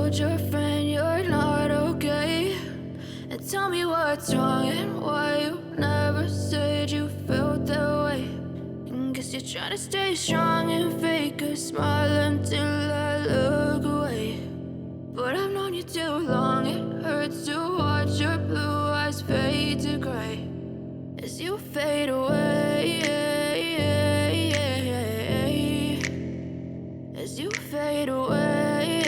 told your friend you're not okay? And tell me what's wrong and why you never said you felt that way. And guess you're trying to stay strong and fake a smile until I look away. But I've known you too long, it hurts to watch your blue eyes fade to gray as you fade away, as you fade away.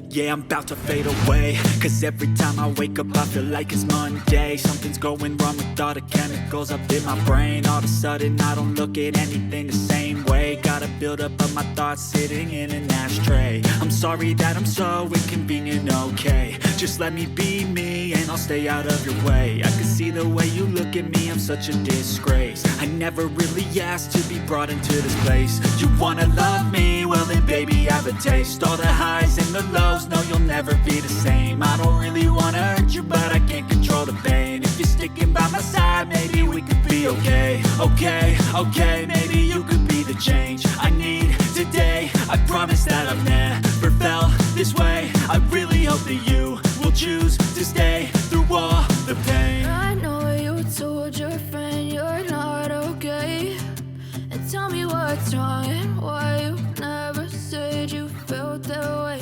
Yeah, I'm about to fade away, cause every time I wake up I feel like it's Monday. Something's going wrong with all the chemicals up in my brain. All of a sudden I don't look at anything the same way. Got a buildup of my thoughts sitting in an ashtray. I'm sorry that I'm so inconvenient, okay? Just let me be me and I'll stay out of your way. I can see the way you look at me, I'm such a disgrace. I never really asked to be brought into this place. You wanna love me? Well then baby, have a taste. All the highs and the lows, no, you'll never be the same. I don't really wanna hurt you, but I can't control the pain. If you're sticking by my side, maybe we could be okay. Okay, maybe you could be the change I need today. I promise that I've never felt this way. I really hope that you will choose to stay through all the pain. I know you told your friend you're not okay. And tell me what's wrong and why you never said you felt that way.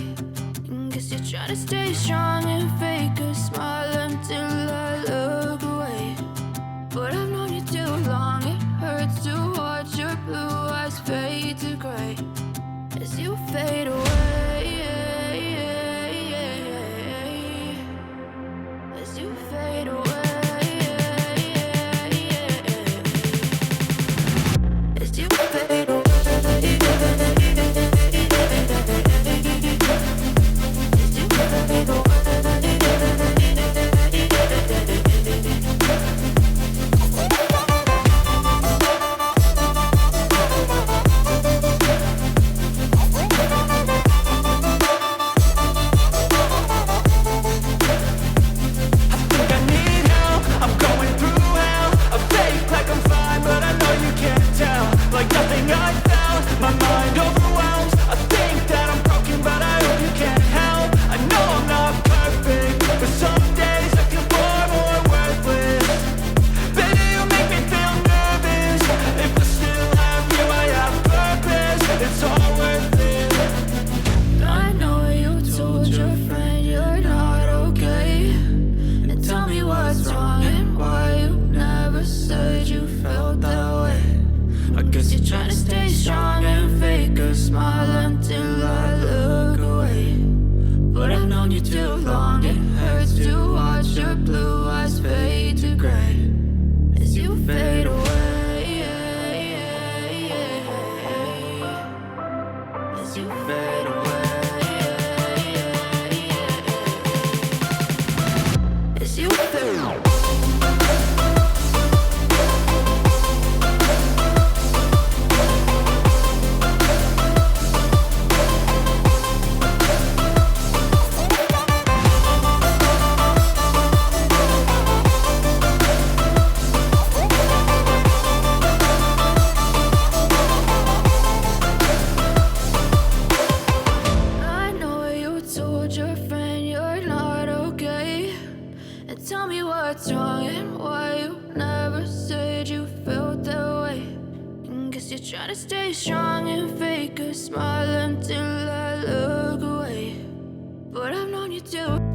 And guess you're trying to stay strong and fake a smile until I look away. But I've known you too long, it hurts to watch your blue eyes fade to gray as you fade away, as you fade away. As you fade away. Tell me what's wrong and why you never said you felt that way. And guess you're trying to stay strong and fake a smile until I look away. But I've known you too